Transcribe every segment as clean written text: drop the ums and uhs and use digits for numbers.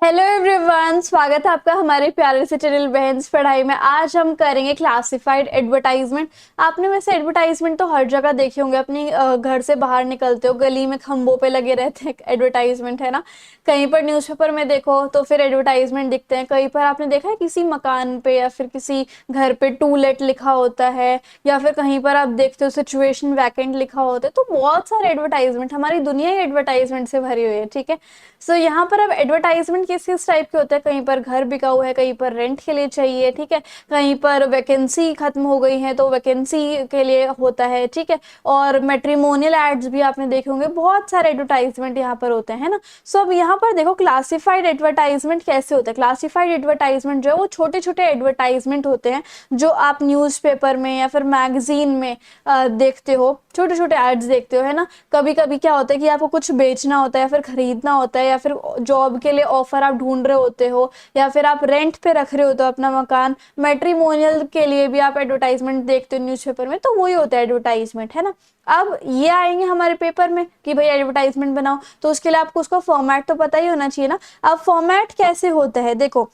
Hello everyone, स्वागत है आपका हमारे प्यारे से चैनल बहन्स पढ़ाई में। आज हम करेंगे क्लासिफाइड एडवर्टाइजमेंट। आपने वैसे एडवर्टाइजमेंट तो हर जगह देखे होंगे, अपनी घर से बाहर निकलते हो गली में खंभों पे लगे रहते हैं एडवर्टाइजमेंट, है ना। कहीं पर न्यूज़पेपर में देखो तो फिर एडवर्टाइजमेंट दिखते हैं। कहीं पर आपने देखा है किसी मकान पे या फिर किसी घर पे टू लेट लिखा होता है, या फिर कहीं पर आप देखते हो सिचुएशन वैकेंट लिखा होता है। तो बहुत सारे एडवर्टाइजमेंट, हमारी दुनिया ही एडवर्टाइजमेंट से भरी हुई है, ठीक है। सो यहाँ पर अब एडवर्टाइजमेंट किस किस टाइप के होते हैं, कहीं पर घर बिका हुआ है, कहीं पर रेंट के लिए चाहिए, ठीक है। कहीं पर वैकेंसी खत्म हो गई है तो वैकेंसी के लिए होता है, ठीक है। और मैट्रिमोनियल एड्स भी आपने देखे होंगे, बहुत सारे एडवर्टाइजमेंट यहाँ पर होते हैं ना। सो अब यहाँ पर देखो क्लासिफाइड एडवर्टाइजमेंट कैसे होते हैं। क्लासिफाइड एडवर्टाइजमेंट जो है वो छोटे छोटे एडवर्टाइजमेंट होते हैं जो आप न्यूज़पेपर में या फिर मैगजीन में देखते हो, छोटे छोटे एड्स देखते हो, है ना। कभी कभी क्या होता है कि आपको कुछ बेचना होता है या फिर खरीदना होता है, या फिर जॉब के लिए ऑफर आप ढूंढ रहे होते हो, या फिर आप रेंट पे रख रहे होते हो अपना मकान। मैट्रिमोनियल के लिए भी आप एडवर्टाइजमेंट देखते हो न्यूज़पेपर में, तो वही होता है एडवर्टाइजमेंट, है ना। अब ये आएंगे हमारे पेपर में कि भाई एडवर्टाइजमेंट बनाओ, तो उसके लिए आपको उसका फॉर्मेट तो पता ही होना चाहिए ना। अब फॉर्मेट कैसे होता है देखो,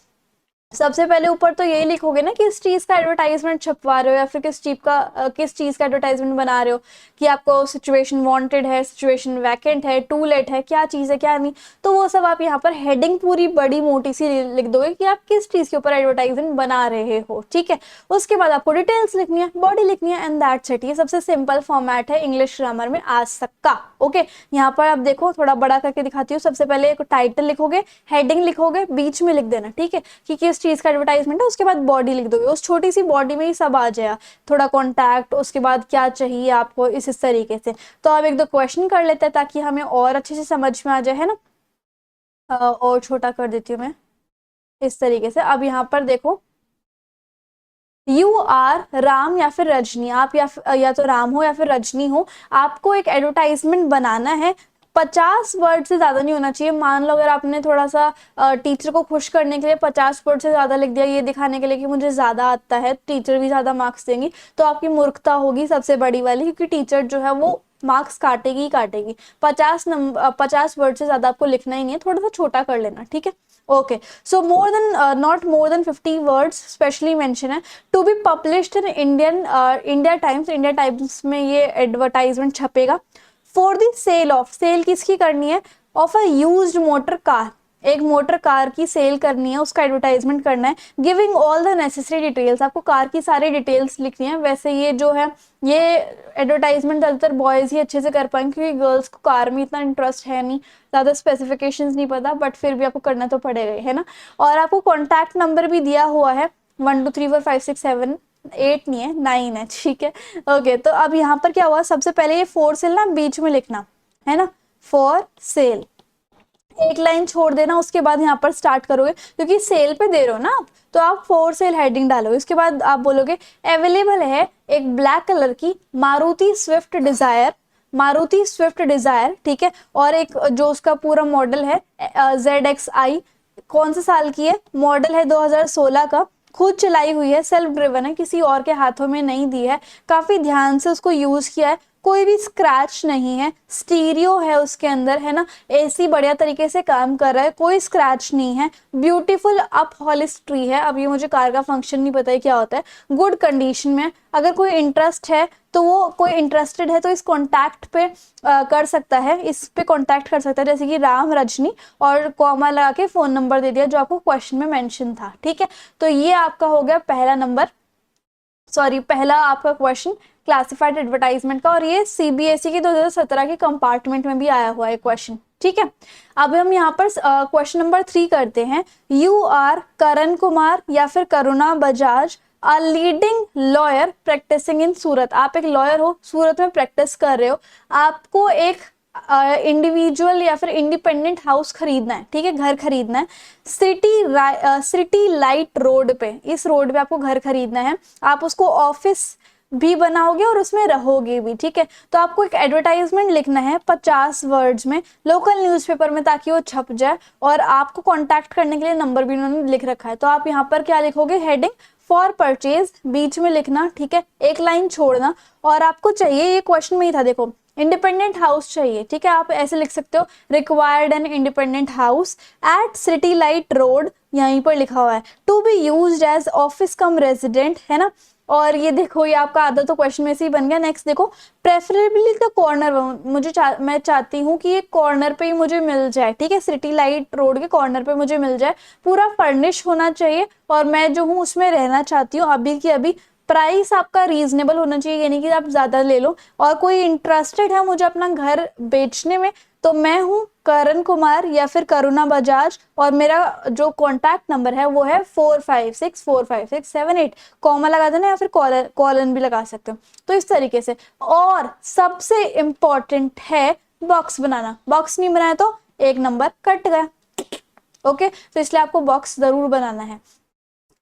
सबसे पहले ऊपर तो यही लिखोगे ना किस चीज का एडवर्टाइजमेंट छपवा रहे हो, या फिर किस चीज का एडवर्टाइजमेंट बना रहे हो। कि आपको सिचुएशन वांटेड है, सिचुएशन वैकेंट है, टू लेट है, क्या चीज है क्या नहीं। तो वो सब आप यहाँ पर हेडिंग पूरी बड़ी मोटी सी लिख दोगे कि आप किस चीज के ऊपर एडवर्टाइजमेंट बना रहे हो, ठीक है। उसके बाद आपको डिटेल्स लिखनी है, बॉडी लिखनी है, एंड दैट्स इट। ये सबसे सिंपल फॉर्मेट है इंग्लिश ग्रामर में आज तक का। ओके, यहाँ पर आप देखो, थोड़ा बड़ा करके दिखाती हूँ। सबसे पहले एक टाइटल लिखोगे, हेडिंग लिखोगे, बीच में लिख देना, ठीक है, कि किस चीज का एडवर्टाइजमेंट है। उसके बाद बॉडी लिख दोगे, उस छोटी सी बॉडी में ही सब आ जाएगा। थोड़ा कॉन्टैक्ट, उसके बाद क्या चाहिए आपको, इस तरीके से। तो अब एक दो क्वेश्चन कर लेते हैं ताकि हमें और अच्छे से समझ में आ जाए, है ना। और छोटा कर देती हूँ मैं इस तरीके से। अब यहाँ पर देखो, यू आर राम या फिर रजनी, आप या तो राम हो या फिर रजनी हो। आपको एक एडवर्टाइजमेंट बनाना है। 50 वर्ड से ज्यादा नहीं होना चाहिए। मान लो अगर आपने थोड़ा सा टीचर को खुश करने के लिए 50 वर्ड से ज्यादा लिख दिया, ये दिखाने के लिए कि मुझे ज्यादा आता है, टीचर भी ज्यादा मार्क्स देंगी, तो आपकी मूर्खता होगी सबसे बड़ी वाली, क्योंकि टीचर जो है वो मार्क्स काटेगी ही काटेगी। 50 वर्ड से ज्यादा आपको लिखना ही नहीं है, थोड़ा सा छोटा कर लेना, ठीक है। Okay, so more than not more than 50 words specially mention है, to be published in India Times में ये एडवर्टाइजमेंट छपेगा। For the sale of, sale किसकी करनी है, of a used motor car, एक मोटर कार की सेल करनी है, उसका एडवर्टाइजमेंट करना है। Giving all the necessary details, आपको कार की सारी डिटेल्स लिखनी है। वैसे ये जो है ये एडवर्टाइजमेंट ज़्यादातर बॉयज़ ही अच्छे से कर पाएंगे, क्योंकि गर्ल्स को कार में इतना इंटरेस्ट है नहीं, ज़्यादा स्पेसिफिकेशंस नहीं पता, बट फिर भी आपको करना तो पड़ेगा, है ना। और आपको कॉन्टैक्ट नंबर भी दिया हुआ है, 12345678 नहीं है, 9 है, ठीक है। ओके, तो अब यहाँ पर क्या हुआ, सबसे पहले ये फॉर सेल ना बीच में लिखना है ना, फॉर सेल, एक लाइन छोड़ देना। उसके बाद यहाँ पर स्टार्ट करोगे, क्योंकि सेल पे दे रहे हो ना आप, तो आप फॉर सेल हेडिंग डालोगे। उसके बाद आप बोलोगे अवेलेबल है एक ब्लैक कलर की Maruti Swift Dzire, Maruti Swift Dzire, ठीक है। और एक जो उसका पूरा मॉडल है ZXi, कौन से साल की है, मॉडल है 2016 का, खुद चलाई हुई है, सेल्फ ड्रिवन है, किसी और के हाथों में नहीं दी है, काफी ध्यान से उसको यूज किया है, कोई भी स्क्रैच नहीं है, स्टीरियो है उसके अंदर, है ना। एसी बढ़िया तरीके से काम कर रहा है, कोई स्क्रैच नहीं है, ब्यूटीफुल अप हॉलिस्ट्री है। अब ये मुझे कार का फंक्शन नहीं पता है क्या होता है, गुड कंडीशन में। अगर कोई इंटरेस्ट है तो वो, कोई इंटरेस्टेड है तो इस कॉन्टैक्ट पे कर सकता है, इस पे कॉन्टैक्ट कर सकता है, जैसे कि राम रजनी, और कॉमा लगा के फोन नंबर दे दिया जो आपको क्वेश्चन में मेंशन था, ठीक है। तो ये आपका हो गया पहला नंबर, सॉरी पहला आपका क्वेश्चन क्लासिफाइड एडवर्टाइजमेंट का। और ये सीबीएसई की 2017 के कंपार्टमेंट में भी आया हुआ है क्वेश्चन, ठीक है। अब हम यहाँ पर क्वेश्चन नंबर 3 करते हैं। यू आर करण कुमार या फिर Karuna Bajaj, a leading lawyer practising in Surat, आप एक लॉयर हो, सूरत में प्रैक्टिस कर रहे हो, आपको एक इंडिविजुअल या फिर इंडिपेंडेंट हाउस खरीदना है, ठीक है, घर खरीदना है। सिटी लाइट रोड पे, इस रोड पे आपको घर खरीदना है। आप उसको ऑफिस भी बनाओगे और उसमें रहोगे भी, ठीक है। तो आपको एक एडवर्टाइजमेंट लिखना है 50 वर्ड्स में, लोकल न्यूज़पेपर में, ताकि वो छप जाए। और आपको कांटेक्ट करने के लिए नंबर भी उन्होंने लिख रखा है। तो आप यहाँ पर क्या लिखोगे, हेडिंग फॉर परचेज बीच में लिखना, ठीक है, एक लाइन छोड़ना। और आपको चाहिए, ये क्वेश्चन में ही था देखो, इंडिपेंडेंट हाउस चाहिए, ठीक है, आप ऐसे लिख सकते हो, required an independent house at City Light Road, यहीं पर लिखा हुआ है, to be used as office cum resident, है ना। और ये देखो, ये आपका आधा तो क्वेश्चन में से ही बन गया। नेक्स्ट देखो, प्रेफरेबली द कॉर्नर, मैं चाहती हूँ कि ये कॉर्नर पे ही मुझे मिल जाए, ठीक है, सिटी लाइट रोड के कॉर्नर पे मुझे मिल जाए, पूरा फर्निश होना चाहिए, और मैं जो हूँ उसमें रहना चाहती हूँ अभी की अभी। प्राइस आपका रीजनेबल होना चाहिए, यानी कि आप ज्यादा ले लो, और कोई इंटरेस्टेड है मुझे अपना घर बेचने में, तो मैं हूँ करण कुमार या फिर करुणा बजाज, और मेरा जो कॉन्टैक्ट नंबर है वो है 45645678, कॉमा लगा देना या फिर कॉलन भी लगा सकते हो। तो इस तरीके से, और सबसे इंपॉर्टेंट है बॉक्स बनाना, बॉक्स नहीं बनाया तो 1 नंबर कट गया। ओके, तो इसलिए आपको बॉक्स जरूर बनाना है।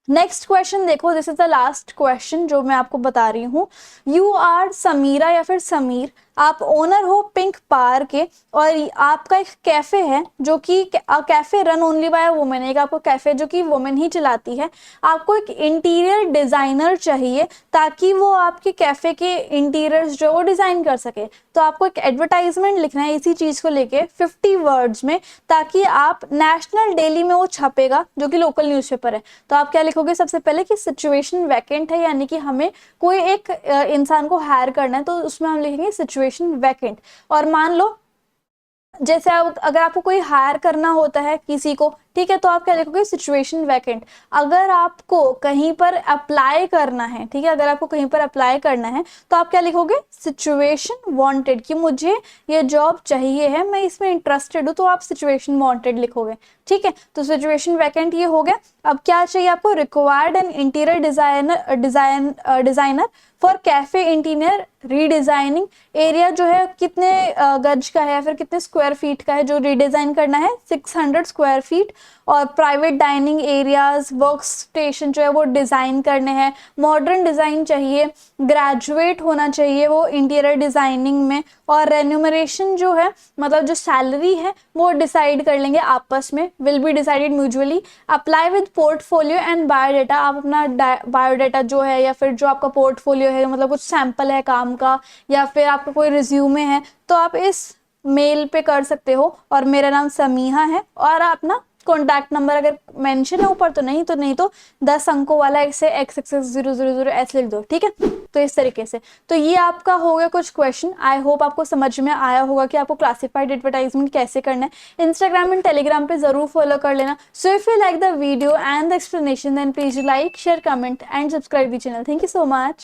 नेक्स्ट क्वेश्चन देखो, this is the last question जो मैं आपको बता रही हूँ। यू आर समीरा या फिर समीर, आप ओनर हो पिंक पार के, और आपका एक कैफे है जो कि cafe run only by women, एक आपको कैफे जो कि वुमेन ही चलाती है। आपको एक इंटीरियर डिजाइनर चाहिए ताकि वो आपके कैफे के इंटीरियर्स जो वो डिजाइन कर सके। तो आपको एक एडवर्टाइजमेंट लिखना है इसी चीज को लेके 50 वर्ड्स में, ताकि आप नेशनल डेली में वो छपेगा जो कि लोकल न्यूज़पेपर है। तो आप क्या लिखोगे सबसे पहले कि सिचुएशन वैकेंट है, यानी कि हमें कोई एक इंसान को हायर करना है, तो उसमें हम लिखेंगे सिचुएशन वैकेंट। और मान लो जैसे आप, अगर आपको कोई हायर करना होता है किसी को, ठीक है, तो आप क्या लिखोगे सिचुएशन वैकेंट। अगर आपको कहीं पर अप्लाई करना है, ठीक है, अगर आपको कहीं पर अप्लाई करना है तो आप क्या लिखोगे सिचुएशन वांटेड, कि मुझे ये जॉब चाहिए है, मैं इसमें इंटरेस्टेड हूँ, तो आप सिचुएशन वांटेड लिखोगे। ठीक है, तो सिचुएशन वैकेंट ये हो गया। अब क्या चाहिए आपको, required an interior designer for cafe interior redesigning. Area जो है कितने गज का है या फिर कितने स्क्वायर फीट का है जो रीडिजाइन करना है, 600 स्क्वायर फीट। और private dining areas, work station जो है वो डिजाइन करने हैं, मॉडर्न डिजाइन चाहिए, ग्रेजुएट होना चाहिए वो इंटीरियर डिजाइनिंग में। और रेन्यूमरेशन जो है, मतलब जो सैलरी है वो डिसाइड कर लेंगे आपस में, will be decided mutually. Apply with portfolio and biodata, आप अपना बायोडाटा जो है या फिर जो आपका पोर्टफोलियो है, मतलब कुछ सैंपल है काम का या फिर आपका कोई रिज्यूमे है, तो आप इस मेल पे कर सकते हो। और मेरा नाम समीहा है, और आप ना कॉन्टैक्ट नंबर अगर मेंशन है ऊपर तो नहीं तो 10 अंकों वाला ऐसे XXX000 ऐसे लिख दो, ठीक है। तो इस तरीके से, तो ये आपका हो गया कुछ क्वेश्चन। आई होप आपको समझ में आया होगा कि आपको क्लासिफाइड एडवर्टाइजमेंट कैसे करना है। इंस्टाग्राम एंड टेलीग्राम पे जरूर फॉलो कर लेना। So if you like the video and the explanation then please like share comment and subscribe the channel. Thank you so much.